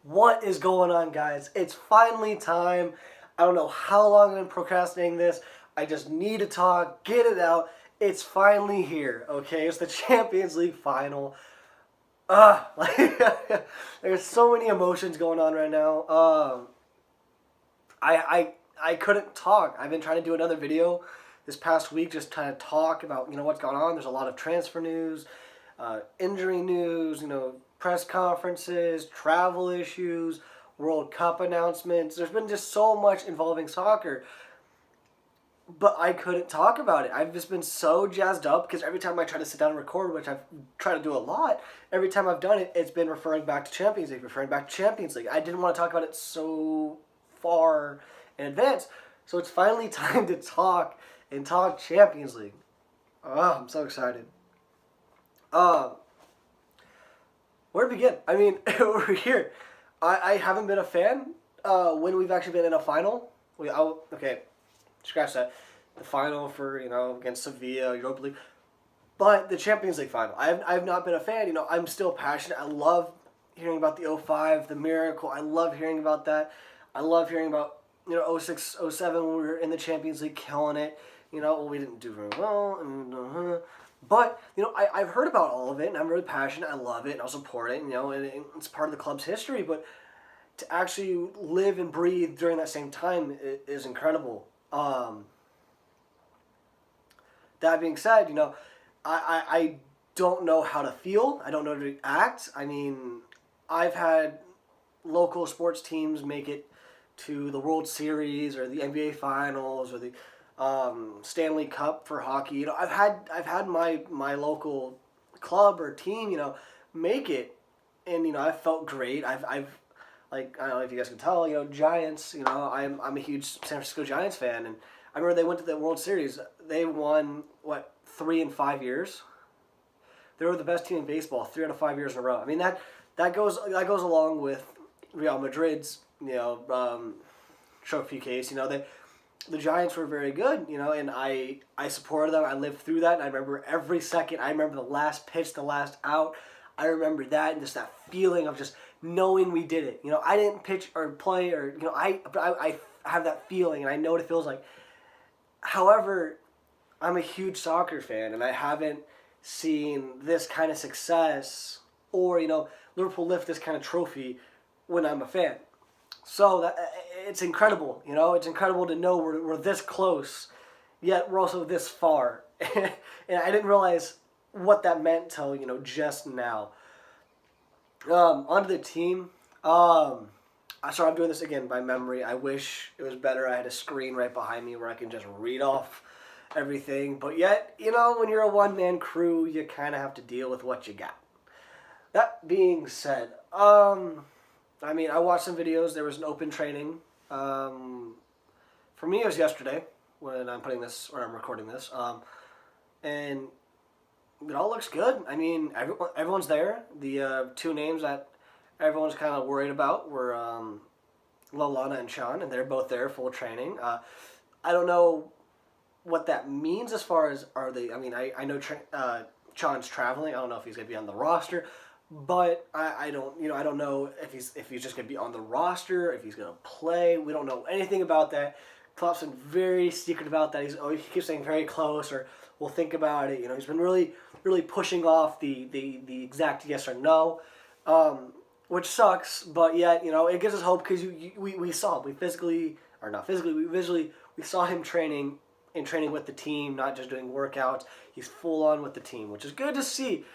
What is going on, guys? It's finally time. I don't know how long I've been procrastinating this. I just need to talk, get it out. It's finally here, okay? It's the Champions League final. Like there's so many emotions going on right now. I couldn't talk. I've been trying to do another video this past week, just trying to talk about what's going on. There's a lot of transfer news, injury news, press conferences, travel issues, World Cup announcements. There's been just so much involving soccer, but I couldn't talk about it. I've just been so jazzed up because every time I try to sit down and record, which I've tried to do a lot, every time I've done it, it's been referring back to Champions League, referring back to Champions League. I didn't want to talk about it so far in advance, so it's finally time to talk and talk Champions League. Oh, I'm so excited. Um, where to begin? I mean, we're here. I haven't been a fan when we've actually been in a final. Okay, scratch that. The final for against Sevilla, Europa League, but the Champions League final. I've not been a fan. I'm still passionate. I love hearing about the '05, the miracle. I love hearing about that. I love hearing about '06, '07 when we were in the Champions League killing it. We didn't do very well. But I've heard about all of it, and I'm really passionate. I love it, and I'll support it. And it's part of the club's history. But to actually live and breathe during that same time is incredible. That being said, I don't know how to feel. I don't know how to act. I mean, I've had local sports teams make it to the World Series or the NBA Finals or the Stanley Cup for hockey. I've had my local club or team make it, and I felt great. I've like, I don't know if you guys can tell, Giants. I'm a huge San Francisco Giants fan, and I remember they went to the World Series. They won 3 in 5 years. They were the best team in baseball 3 out of 5 years in a row. I mean that goes along with Real Madrid's trophy case. The Giants were very good, and I supported them. I lived through that, and I remember every second. I remember the last pitch, the last out. I remember that, and just that feeling of just knowing we did it. I didn't pitch or play, or I have that feeling, and I know what it feels like. However, I'm a huge soccer fan, and I haven't seen this kind of success or Liverpool lift this kind of trophy when I'm a fan. So it's incredible, It's incredible to know we're this close, yet we're also this far. And I didn't realize what that meant till just now. Onto the team. Sorry, I'm doing this again by memory. I wish it was better. I had a screen right behind me where I can just read off everything. But yet, when you're a one-man crew, you kind of have to deal with what you got. That being said, I mean, I watched some videos. There was an open training. For me, it was yesterday when I'm putting this, or I'm recording this. And it all looks good. I mean, everyone's there. The two names that everyone's kind of worried about were Lallana and Sean, and they're both there, full training. I don't know what that means as far as are they. I mean, I know Sean's traveling. I don't know if he's going to be on the roster. But I don't I don't know if he's just gonna be on the roster, if he's gonna play. We don't know anything about that. Klopp's been very secret about that. He keeps saying very close, or we'll think about it. He's been really pushing off the exact yes or no, which sucks. But yet it gives us hope because we saw him. We physically, or not physically, we visually, we saw him training with the team, not just doing workouts. He's full on with the team, which is good to see.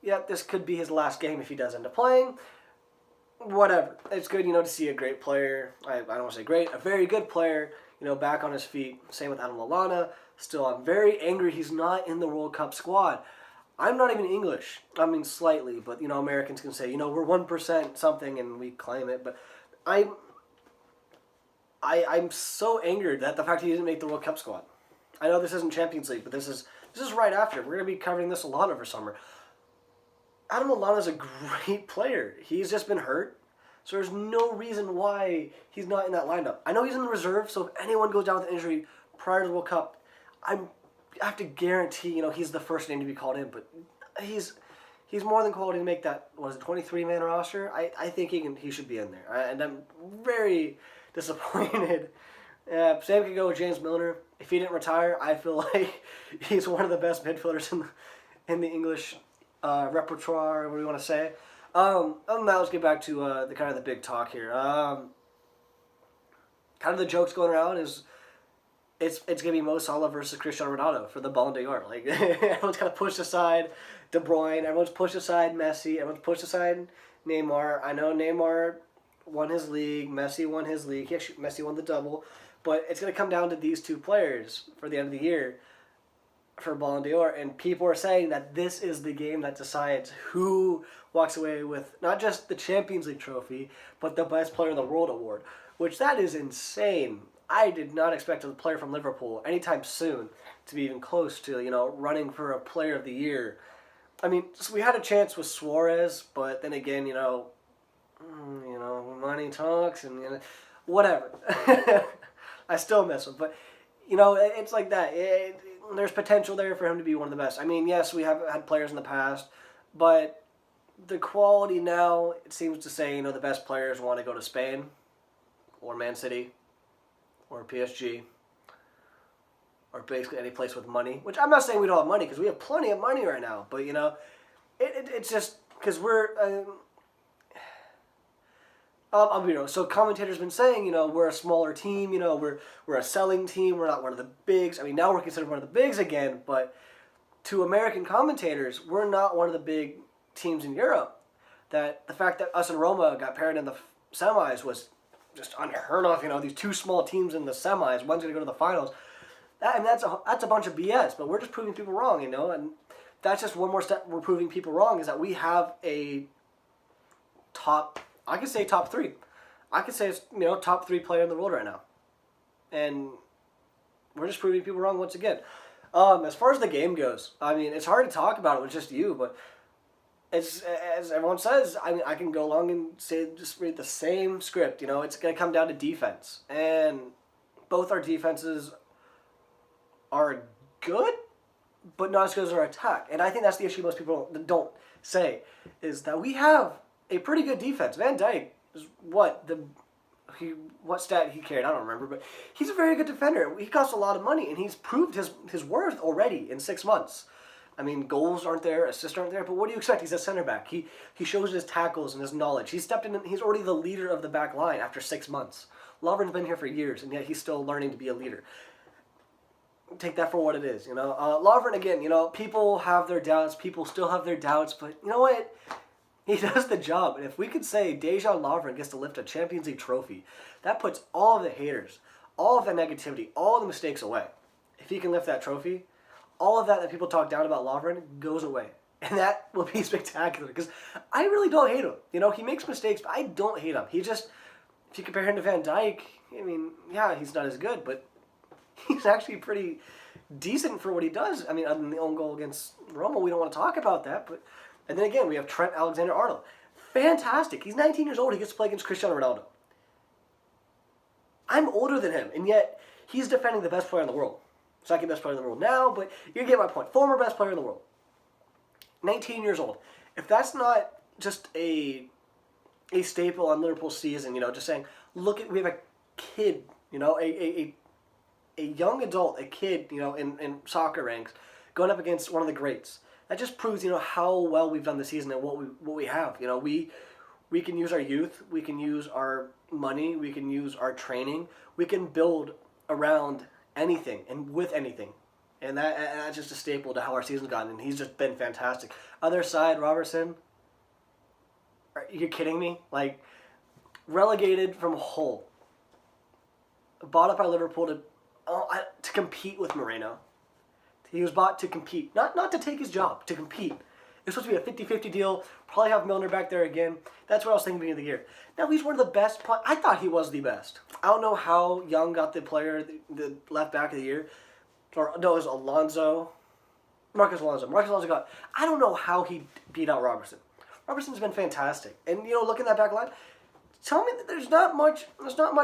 Yeah, this could be his last game if he does end up playing. Whatever. It's good, to see a great player. I don't want to say great, a very good player, back on his feet. Same with Adam Lallana. Still, I'm very angry he's not in the World Cup squad. I'm not even English. I mean, slightly, but, Americans can say, we're 1% something and we claim it. But I'm so angered that the fact he didn't make the World Cup squad. I know this isn't Champions League, but this is right after. We're going to be covering this a lot over summer. Adam Lallana is a great player. He's just been hurt, so there's no reason why he's not in that lineup. I know he's in the reserve, so if anyone goes down with an injury prior to the World Cup, I have to guarantee he's the first name to be called in. But he's he's more than quality to make that, what is it, 23-man roster. I think he should be in there. And I'm very disappointed. Same could go with James Milner. If he didn't retire, I feel like he's one of the best midfielders in the English repertoire, what do you want to say. Other than that, let's get back to the kind of the big talk here. Kind of the jokes going around is it's gonna be Mo Salah versus Cristiano Ronaldo for the Ballon d'Or. Like everyone's kind of pushed aside De Bruyne, everyone's pushed aside Messi, everyone's pushed aside Neymar. I know Neymar won his league, Messi won his league. Messi won the double, but it's gonna come down to these two players for the end of the year for Ballon d'Or, and people are saying that this is the game that decides who walks away with not just the Champions League trophy, but the Best Player in the World award, which that is insane. I did not expect a player from Liverpool anytime soon to be even close to, running for a Player of the Year. I mean, so we had a chance with Suarez, but then again, money talks and whatever. I still miss him, but it's like that. There's potential there for him to be one of the best. I mean, yes, we have had players in the past, but the quality now, it seems to say, the best players want to go to Spain or Man City or PSG or basically any place with money, which I'm not saying we don't have money because we have plenty of money right now, but, it's just because we're... so commentators been saying, we're a smaller team, we're a selling team, we're not one of the bigs. I mean, now we're considered one of the bigs again, but to American commentators, we're not one of the big teams in Europe. That the fact that us and Roma got paired in the semis was just unheard of. These two small teams in the semis, one's going to go to the finals. That's a bunch of BS, but we're just proving people wrong, and that's just one more step we're proving people wrong, is that we have a I could say top three. I could say it's, top three player in the world right now. And we're just proving people wrong once again. As far as the game goes, I mean, it's hard to talk about it with just you, but it's, as everyone says, I mean, I can go along and just read the same script. It's going to come down to defense. And both our defenses are good, but not as good as our attack. And I think that's the issue most people don't say, is that we have a pretty good defense. Van Dijk is what stat he carried, I don't remember, but he's a very good defender. He costs a lot of money, and he's proved his worth already in 6 months. I mean, goals aren't there, assists aren't there, but what do you expect? He's a center back. He shows his tackles and his knowledge. He's stepped in, he's already the leader of the back line after 6 months. Lovren's been here for years, and yet he's still learning to be a leader. Take that for what it is, Lovren, again, people have their doubts, people still have their doubts, but you know what? He does the job, and if we could say Dejan Lovren gets to lift a Champions League trophy, that puts all of the haters, all of the negativity, all of the mistakes away. If he can lift that trophy, all of that people talk down about Lovren goes away. And that will be spectacular, because I really don't hate him. He makes mistakes, but I don't hate him. He just, if you compare him to Van Dijk, I mean, yeah, he's not as good, but he's actually pretty decent for what he does. I mean, other than the own goal against Roma, we don't want to talk about that, but... And then again, we have Trent Alexander-Arnold. Fantastic. He's 19 years old. He gets to play against Cristiano Ronaldo. I'm older than him, and yet he's defending the best player in the world. Second best player in the world now, but you get my point. Former best player in the world. 19 years old. If that's not just a staple on Liverpool's season, just saying, we have a kid, a young adult, a kid, in soccer ranks, going up against one of the greats. That just proves, how well we've done this season and what we have. We can use our youth, we can use our money, we can use our training, we can build around anything and with anything. And that's just a staple to how our season's gone, and he's just been fantastic. Other side, Robertson, are you kidding me? Like, relegated from Hull, bought up by Liverpool to compete with Moreno. He was bought to compete, not to take his job, to compete. It was supposed to be a 50-50 deal, probably have Milner back there again. That's what I was thinking at the beginning of the year. Now he's one of the best, I thought he was the best. I don't know how Young got the player, the left back of the year. Or no, it was Marcus Alonso. Marcus Alonso got, I don't know how he beat out Robertson. Robertson's been fantastic. And, look at that back line. Tell me that there's not much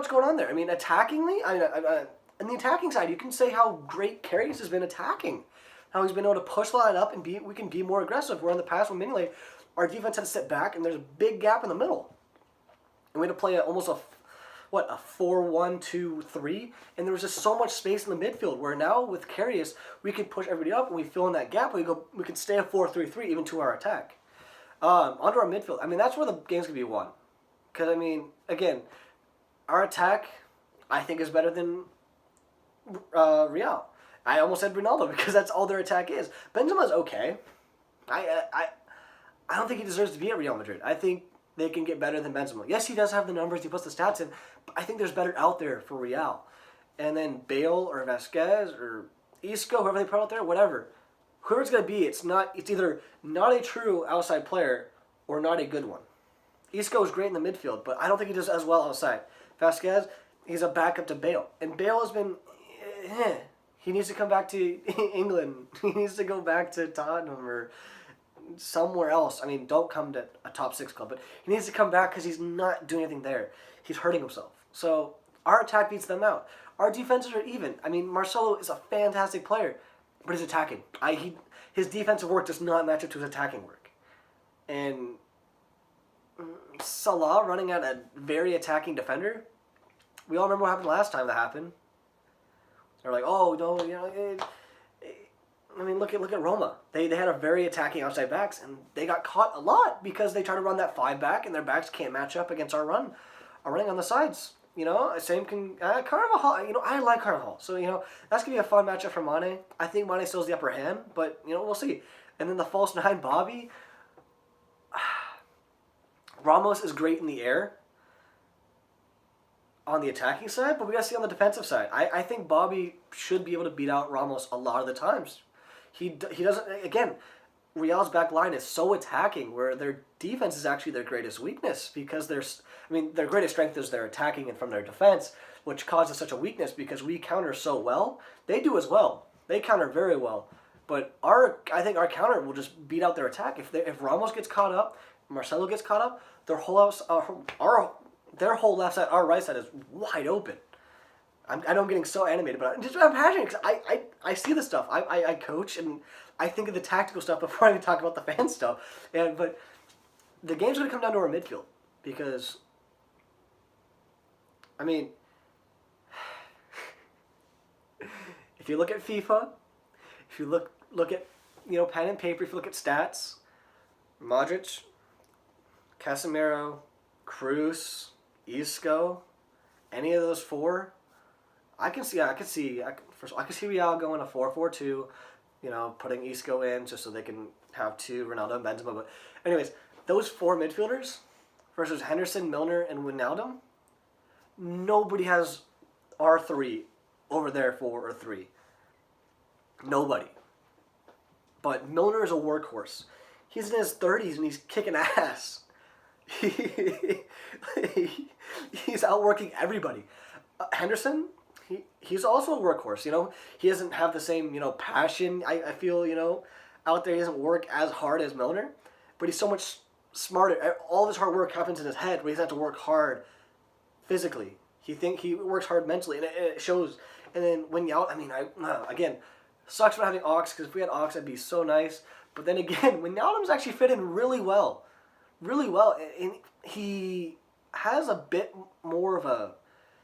going on there. I mean, attackingly, on the attacking side, you can say how great Karius has been attacking. how he's been able to push the line up and we can be more aggressive. Where in the past with Mignolet, our defense had to sit back and there's a big gap in the middle. And we had to play almost a 4-1-2-3, and there was just so much space in the midfield. Where now with Karius, we can push everybody up and we fill in that gap. We can stay a 4-3-3 even to our attack. Onto our midfield. I mean, that's where the game's gonna be won. Because I mean, again, our attack, I think, is better than Real. I almost said Ronaldo because that's all their attack is. Benzema's okay. I don't think he deserves to be at Real Madrid. I think they can get better than Benzema. Yes, he does have the numbers. He puts the stats in. But I think there's better out there for Real. And then Bale or Vasquez or Isco, whoever they put out there, whatever. Whoever it's going to be, it's either not a true outside player or not a good one. Isco is great in the midfield, but I don't think he does as well outside. Vasquez, he's a backup to Bale. And Bale has been... He needs to come back to England. He needs to go back to Tottenham or somewhere else. I mean, don't come to a top 6 club, but he needs to come back because he's not doing anything there. He's hurting himself. So our attack beats them out. Our defenses are even. I mean, Marcelo is a fantastic player, but he's attacking. His defensive work does not match up to his attacking work. And Salah running at a very attacking defender, we all remember what happened last time that happened. They're like, oh, no, you know... I mean, look at Roma. They had a very attacking outside backs, and they got caught a lot because they try to run that 5 back, and their backs can't match up against our running on the sides. You know, same can Carvajal. You know, I like Carvajal, so you know that's gonna be a fun matchup for Mane. I think Mane still has the upper hand, but you know we'll see. And then the false 9, Bobby. Ramos is great in the air on the attacking side, but we gotta see on the defensive side. I think Bobby should be able to beat out Ramos a lot of the times. He doesn't, again, Real's back line is so attacking where their defense is actually their greatest weakness because their greatest strength is their attacking and from their defense, which causes such a weakness because we counter so well. They do as well. They counter very well. But I think our counter will just beat out their attack. If Ramos gets caught up, Marcelo gets caught up, their whole left side, our right side is wide open. I know I'm getting so animated, but I'm passionate because I see this stuff. I coach and I think of the tactical stuff before I even talk about the fan stuff. But the game's going to come down to our midfield because, I mean, if you look at FIFA, if you look at pen and paper, if you look at stats, Modric, Casemiro, Kroos, Isco, any of those 4. I can see Real going a 4-4-2, putting Isco in just so they can have 2 Ronaldo and Benzema. But anyways, those 4 midfielders versus Henderson, Milner, and Wijnaldum, nobody has R3 over their 4 or 3. Nobody. But Milner is a workhorse. He's in his 30s and he's kicking ass. He's outworking everybody. Henderson, he's also a workhorse. He doesn't have the same passion. I feel out there. He doesn't work as hard as Milner, but he's so much smarter. All of his hard work happens in his head, where he doesn't have to work hard physically. He works hard mentally, and it shows. And then when again, sucks for having Ox because if we had Ox, that'd be so nice. But then again, when Wijnaldum's actually fit in really well, and he has a bit more of a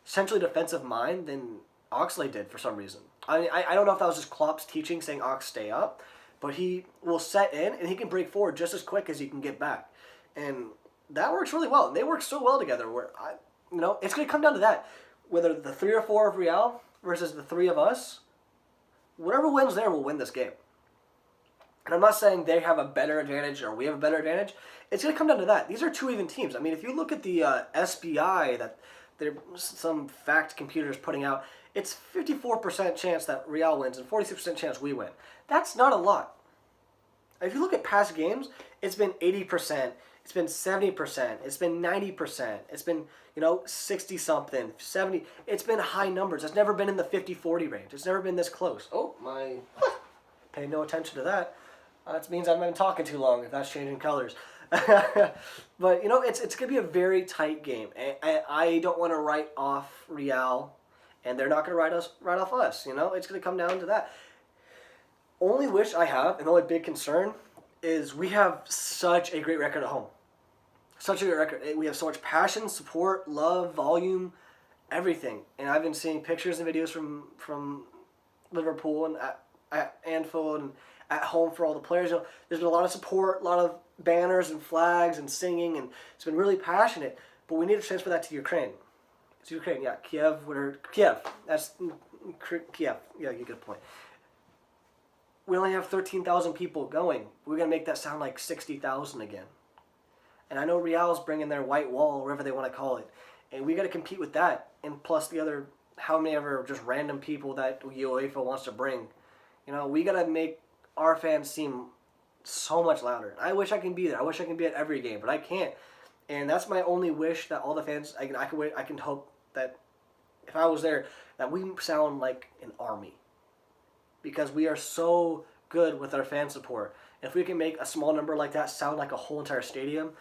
centrally defensive mind than Oxlade did for some reason. I don't know if that was just Klopp's teaching saying Ox stay up, but he will set in and he can break forward just as quick as he can get back. And that works really well. And they work so well together where, it's going to come down to that. Whether the 3 or 4 of Real versus the 3 of us, whatever wins there will win this game. And I'm not saying they have a better advantage or we have a better advantage. It's going to come down to that. These are 2 even teams. I mean, if you look at the SBI that some fact computers putting out, it's 54% chance that Real wins and 46% chance we win. That's not a lot. If you look at past games, it's been 80%, it's been 70%, it's been 90%, it's been 60-something, 70. It's been high numbers. It's never been in the 50-40 range. It's never been this close. Oh, pay no attention to that. That means I've been talking too long if that's changing colors. But, it's going to be a very tight game. I don't want to write off Real, and they're not going to write off us. It's going to come down to that. only wish I have, and the only big concern, is we have such a great record at home. Such a great record. We have so much passion, support, love, volume, everything. And I've been seeing pictures and videos from Liverpool and at Anfield and at home for all the players. You know, there's been a lot of support, a lot of banners and flags and singing, and it's been really passionate. But we need to transfer that to Ukraine. It's Ukraine, yeah. Kiev, whatever. Kiev. That's Kiev. Yeah, you get a point. We only have 13,000 people going. We're going to make that sound like 60,000 again. And I know Real's bringing their white wall, whatever they want to call it. And we got to compete with that. And plus the other, how many ever just random people that UEFA wants to bring. You know, we got to make our fans seem so much louder. I wish I can be there. I wish I can be at every game, but I can't. And that's my only wish, that all the fans, I can hope that if I was there, that we sound like an army. Because we are so good with our fan support. If we can make a small number like that sound like a whole entire stadium,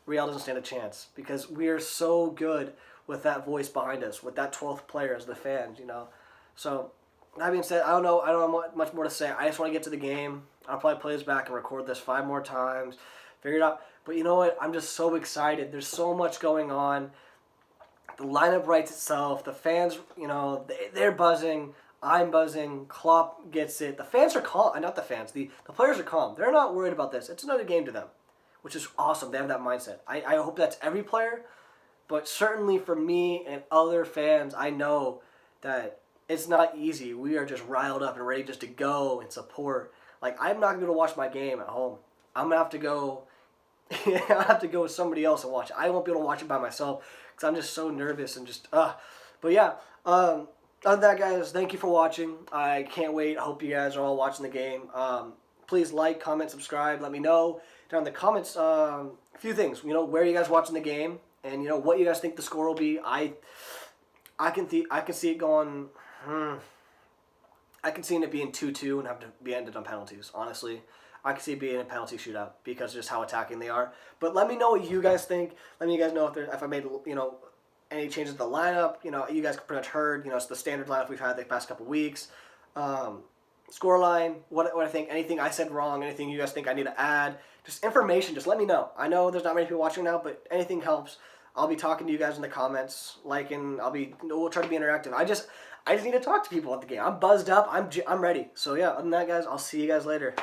Real doesn't stand a chance. Because we are so good with that voice behind us, with that 12th player as the fans, you know. So, that being said, I don't know much more to say. I just want to get to the game. I'll probably play this back and record this 5 more times. Figure it out. But you know what? I'm just so excited. There's so much going on. The lineup writes itself. The fans, you know, they're buzzing. I'm buzzing. Klopp gets it. The fans are calm. Not the fans. The players are calm. They're not worried about this. It's another game to them, which is awesome. They have that mindset. I hope that's every player, but certainly for me and other fans, I know that it's not easy. We are just riled up and ready just to go and support. Like, I'm not going to watch my game at home. I'm going to have to go. I have to go with somebody else and watch it. I won't be able to watch it by myself because I'm just so nervous and just But yeah, other than that, guys, thank you for watching. I can't wait. I hope you guys are all watching the game. Please like, comment, subscribe. Let me know down in the comments a few things. You know, where you guys watching the game, and you know what you guys think the score will be. I can see it going. I can see it being 2-2 and have to be ended on penalties. Honestly, I can see it being a penalty shootout because of just how attacking they are. But let me know what you guys think. Let me guys know if I made, you know, any changes to the lineup. You know, you guys pretty much heard. You know, it's the standard lineup we've had the past couple weeks. Scoreline, what I think, anything I said wrong, anything you guys think I need to add, just information. Just let me know. I know there's not many people watching now, but anything helps. I'll be talking to you guys in the comments, liking. We'll try to be interactive. I just need to talk to people at the game. I'm buzzed up. I'm ready. So yeah, other than that, guys, I'll see you guys later.